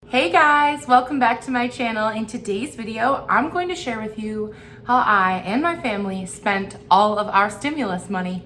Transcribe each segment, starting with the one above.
Hey guys, welcome back to my channel. In today's video, I'm going to share with you how I and my family spent all of our stimulus money.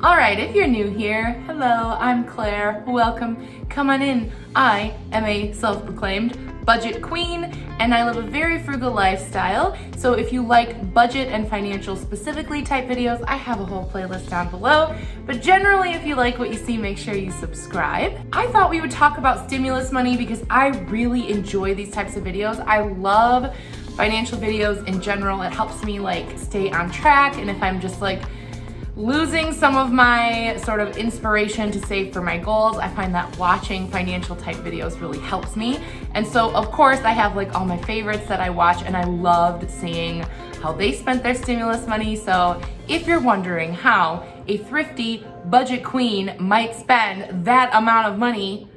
Alright, if you're new here, hello, I'm Claire, welcome, come on in. I am a self-proclaimed budget queen and I live a very frugal lifestyle. So if you like budget and financial specifically type videos, I have a whole playlist down below. But generally, if you like what you see, make sure you subscribe. I thought we would talk about stimulus money because I really enjoy these types of videos. I love financial videos in general. It helps me stay on track, and if I'm just losing some of my sort of inspiration to save for my goals, I find that watching financial type videos really helps me. And so of course I have all my favorites that I watch, and I loved seeing how they spent their stimulus money. So if you're wondering how a thrifty budget queen might spend that amount of money,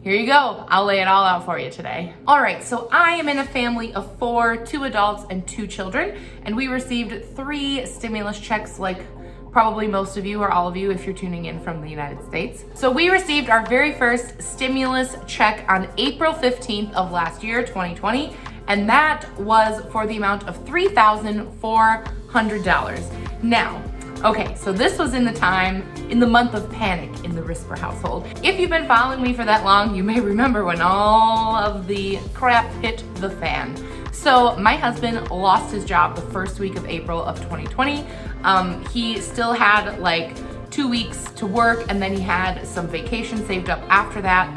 here you go. I'll lay it all out for you today. All right, so I am in a family of 4, 2 adults and 2 children, and we received 3 stimulus checks like probably most of you or all of you if you're tuning in from the United States. So we received our very first stimulus check on April 15th of last year, 2020, and that was for the amount of $3,400. Now, okay, so this was in the month of panic in the Risper household. If you've been following me for that long, you may remember when all of the crap hit the fan. So my husband lost his job the first week of April of 2020. He still had 2 weeks to work, and then he had some vacation saved up after that,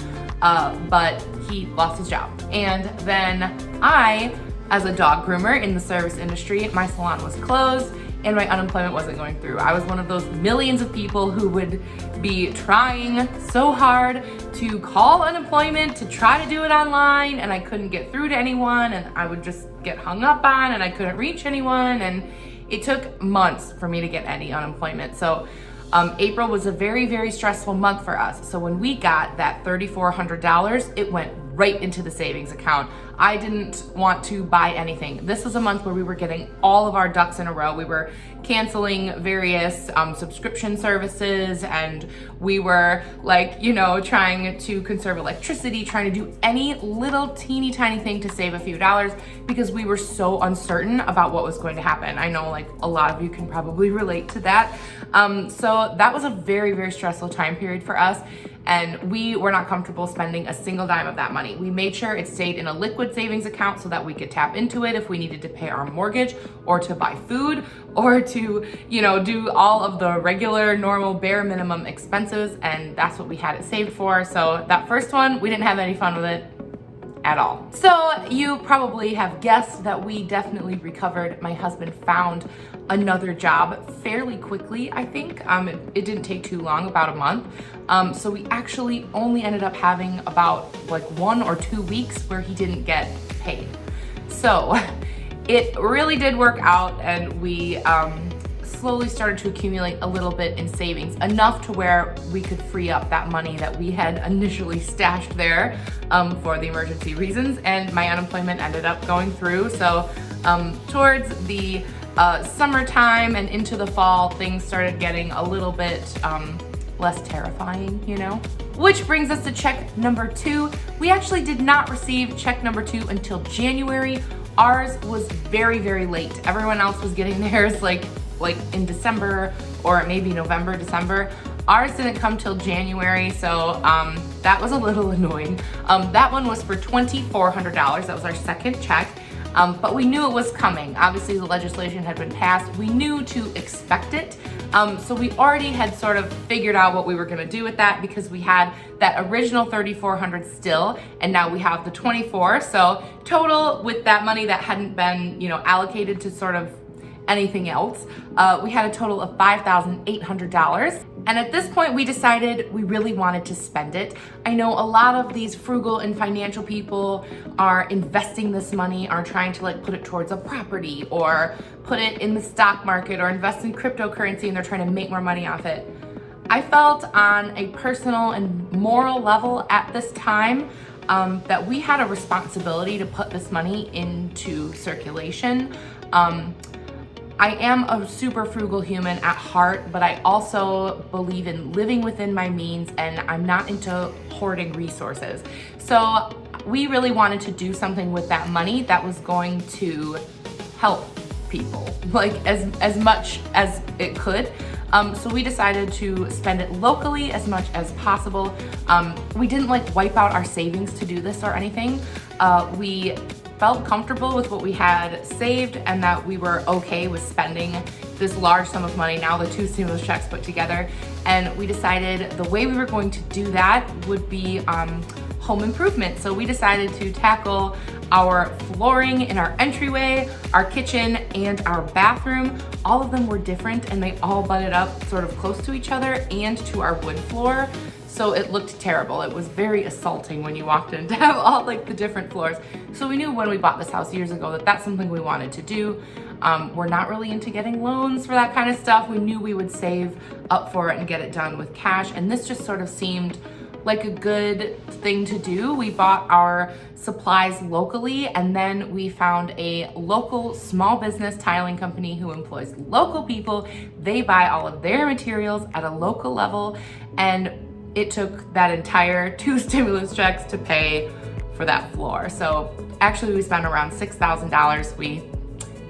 but he lost his job. And then I, as a dog groomer in the service industry, my salon was closed and my unemployment wasn't going through. I was one of those millions of people who would be trying so hard to call unemployment, to try to do it online, and I couldn't get through to anyone, and I would just get hung up on, and I couldn't reach anyone, and it took months for me to get any unemployment. So April was a very, very stressful month for us. So when we got that $3,400, it went right into the savings account. I didn't want to buy anything. This was a month where we were getting all of our ducks in a row. We were canceling various subscription services, and we were trying to conserve electricity, trying to do any little teeny tiny thing to save a few dollars because we were so uncertain about what was going to happen. I know a lot of you can probably relate to that. So that was a very, very stressful time period for us. And we were not comfortable spending a single dime of that money. We made sure it stayed in a liquid savings account so that we could tap into it if we needed to pay our mortgage or to buy food or to, do all of the regular, normal, bare minimum expenses. And that's what we had it saved for. So that first one, we didn't have any fun with it at all. So you probably have guessed that we definitely recovered. My husband found another job fairly quickly, I think. It didn't take too long, about a month. So we actually only ended up having about 1 or 2 weeks where he didn't get paid. So it really did work out, and we slowly started to accumulate a little bit in savings, enough to where we could free up that money that we had initially stashed there for the emergency reasons, and my unemployment ended up going through. So towards the summertime and into the fall, things started getting a little bit less terrifying, Which brings us to check number 2. We actually did not receive check number 2 until January. Ours was very, very late. Everyone else was getting theirs like in December or maybe November, December. Ours didn't come till January, so that was a little annoying. That one was for $2,400. That was our second check. But we knew it was coming. Obviously, the legislation had been passed. We knew to expect it. So we already had sort of figured out what we were gonna do with that, because we had that original $3,400 still, and now we have the 24. So total with that money that hadn't been, allocated to sort of anything else, we had a total of $5,800. And at this point, we decided we really wanted to spend it. I know a lot of these frugal and financial people are investing this money, are trying to put it towards a property or put it in the stock market or invest in cryptocurrency, and they're trying to make more money off it. I felt on a personal and moral level at this time that we had a responsibility to put this money into circulation. I am a super frugal human at heart, but I also believe in living within my means, and I'm not into hoarding resources. So we really wanted to do something with that money that was going to help people, like as much as it could. So we decided to spend it locally as much as possible. We didn't like wipe out our savings to do this or anything. We felt comfortable with what we had saved and that we were okay with spending this large sum of money, now the 2 stimulus checks put together. And we decided the way we were going to do that would be home improvement. So we decided to tackle our flooring in our entryway, our kitchen, and our bathroom. All of them were different and they all butted up sort of close to each other and to our wood floor. So it looked terrible. It was very assaulting when you walked in to have all like the different floors. So we knew when we bought this house years ago that that's something we wanted to do. We're not really into getting loans for that kind of stuff. We knew we would save up for it and get it done with cash. And this just sort of seemed like a good thing to do. We bought our supplies locally, and then we found a local small business tiling company who employs local people. They buy all of their materials at a local level, and it took that entire 2 stimulus checks to pay for that floor. So actually we spent around $6,000. We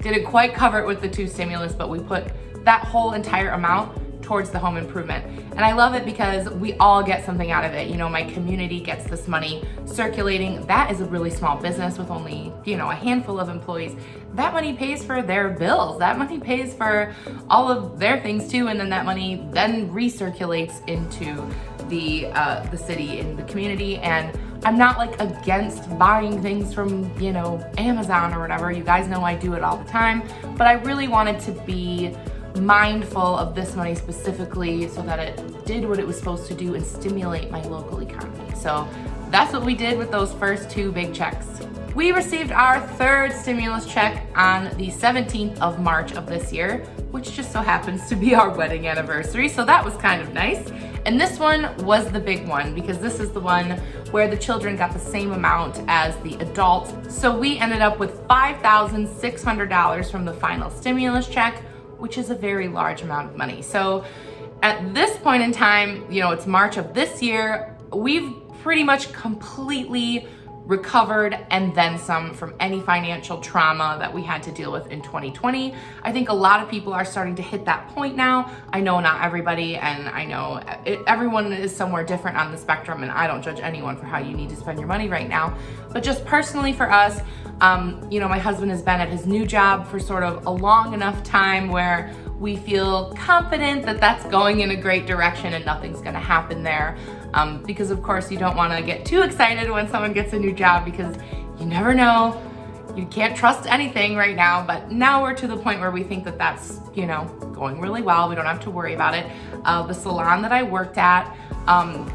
didn't quite cover it with the 2 stimulus, but we put that whole entire amount towards the home improvement. And I love it because we all get something out of it. You know, my community gets this money circulating. That is a really small business with only, you know, a handful of employees. That money pays for their bills. That money pays for all of their things too. And then that money then recirculates into the city and the community. And I'm not like against buying things from, you know, Amazon or whatever. You guys know I do it all the time, but I really wanted to be mindful of this money specifically so that it did what it was supposed to do and stimulate my local economy. So that's what we did with those first 2 big checks. We received our 3rd stimulus check on the 17th of March of this year, which just so happens to be our wedding anniversary. So that was kind of nice. And this one was the big one because this is the one where the children got the same amount as the adults. So we ended up with $5,600 from the final stimulus check, which is a very large amount of money. So at this point in time, you know, it's March of this year, we've pretty much completely recovered and then some from any financial trauma that we had to deal with in 2020. I think a lot of people are starting to hit that point now. I know not everybody, and I know everyone is somewhere different on the spectrum, and I don't judge anyone for how you need to spend your money right now. But just personally for us, you know, my husband has been at his new job for sort of a long enough time where we feel confident that that's going in a great direction and nothing's gonna happen there. Because of course you don't wanna get too excited when someone gets a new job because you never know. You can't trust anything right now, but now we're to the point where we think that that's, you know, going really well. We don't have to worry about it. The salon that I worked at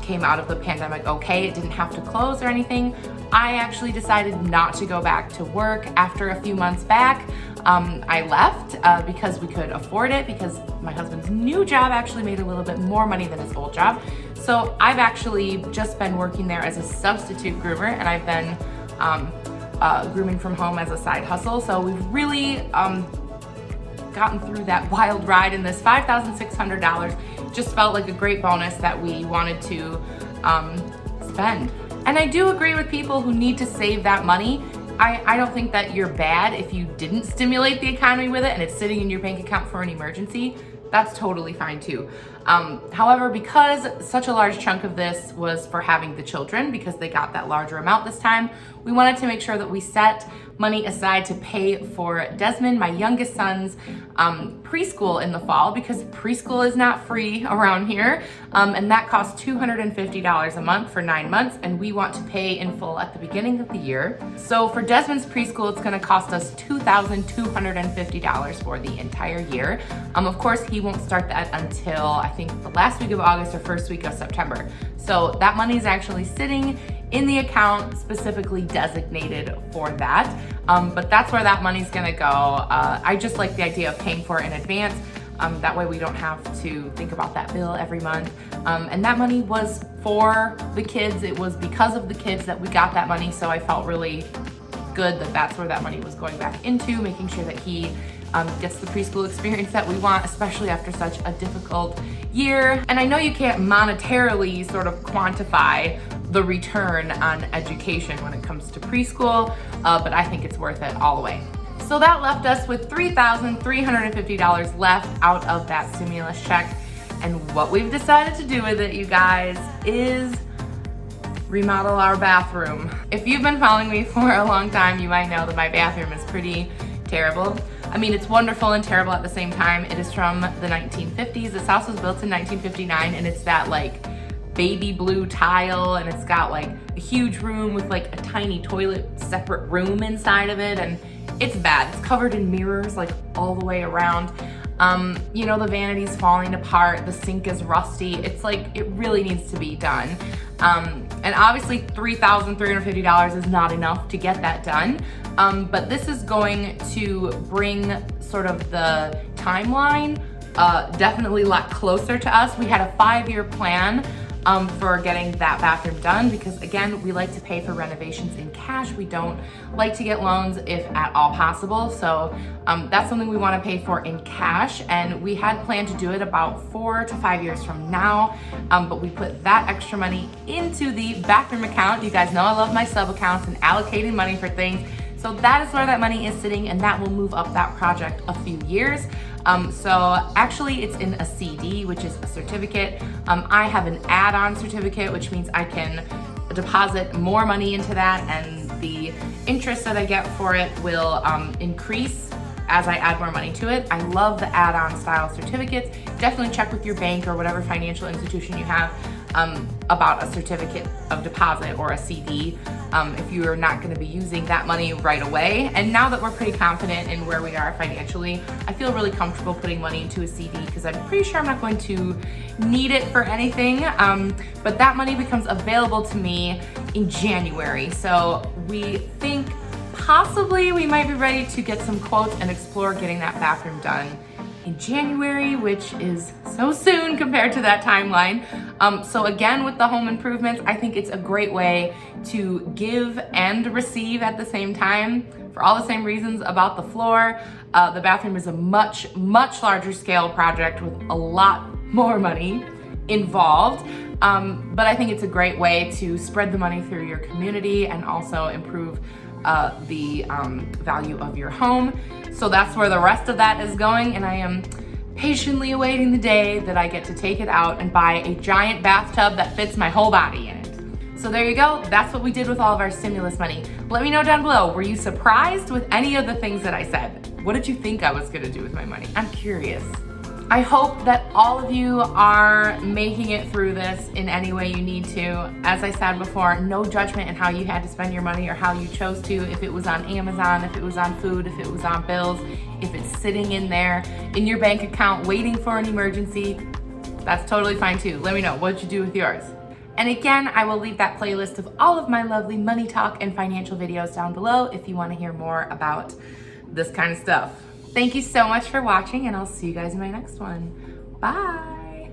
came out of the pandemic okay. It didn't have to close or anything. I actually decided not to go back to work after a few months back. I left because we could afford it, because my husband's new job actually made a little bit more money than his old job. So I've actually just been working there as a substitute groomer, and I've been grooming from home as a side hustle. So we've really gotten through that wild ride, and this $5,600 just felt like a great bonus that we wanted to spend. And I do agree with people who need to save that money. I don't think that you're bad if you didn't stimulate the economy with it and it's sitting in your bank account for an emergency. That's totally fine too. However, because such a large chunk of this was for having the children, because they got that larger amount this time, we wanted to make sure that we set money aside to pay for Desmond, my youngest son's preschool in the fall, because preschool is not free around here, and that costs $250 a month for 9 months, and we want to pay in full at the beginning of the year. So for Desmond's preschool, it's gonna cost us $2,250 for the entire year. Of course, he won't start that until I think the last week of August or first week of September. So that money is actually sitting in the account specifically designated for that. But that's where that money's gonna go. I just like the idea of paying for it in advance. That way we don't have to think about that bill every month. And that money was for the kids. It was because of the kids that we got that money. So I felt really good that that's where that money was going back into, making sure that he gets the preschool experience that we want, especially after such a difficult year. And I know you can't monetarily sort of quantify the return on education when it comes to preschool, but I think it's worth it all the way. So that left us with $3,350 left out of that stimulus check. And what we've decided to do with it, you guys, is remodel our bathroom. If you've been following me for a long time, you might know that my bathroom is pretty terrible. I mean, it's wonderful and terrible at the same time. It is from the 1950s. This house was built in 1959, and it's that like baby blue tile, and it's got like a huge room with like a tiny toilet separate room inside of it, and it's bad. It's covered in mirrors like all the way around. You know, the vanity's falling apart, the sink is rusty. It's like, it really needs to be done. And obviously $3,350 is not enough to get that done. But this is going to bring sort of the timeline definitely a lot closer to us. We had a 5-year plan for getting that bathroom done because, again, we like to pay for renovations in cash. We don't like to get loans if at all possible. So that's something we want to pay for in cash, and we had planned to do it about 4 to 5 years from now, but we put that extra money into the bathroom account. You guys know I love my sub accounts and allocating money for things. So that is where that money is sitting, and that will move up that project a few years. So actually it's in a CD, which is a certificate. I have an add-on certificate, which means I can deposit more money into that, and the interest that I get for it will increase as I add more money to it. I love the add-on style certificates. Definitely check with your bank or whatever financial institution you have about a certificate of deposit or a CD if you are not going to be using that money right away. And now that we're pretty confident in where we are financially, I feel really comfortable putting money into a CD because I'm pretty sure I'm not going to need it for anything. But that money becomes available to me in January. So we think possibly we might be ready to get some quotes and explore getting that bathroom done in January, which is so soon compared to that timeline. So again, with the home improvements, I think it's a great way to give and receive at the same time for all the same reasons about the floor. The bathroom is a much, much larger scale project with a lot more money involved. But I think it's a great way to spread the money through your community and also improve the value of your home. So that's where the rest of that is going, and I am patiently awaiting the day that I get to take it out and buy a giant bathtub that fits my whole body in it. So there you go. That's what we did with all of our stimulus money. Let me know down below, were you surprised with any of the things that I said? What did you think I was gonna do with my money? I'm curious. I hope that all of you are making it through this in any way you need to. As I said before, no judgment in how you had to spend your money or how you chose to, if it was on Amazon, if it was on food, if it was on bills, if it's sitting in there in your bank account waiting for an emergency, that's totally fine too. Let me know, what did you do with yours? And again, I will leave that playlist of all of my lovely money talk and financial videos down below if you want to hear more about this kind of stuff. Thank you so much for watching, and I'll see you guys in my next one. Bye.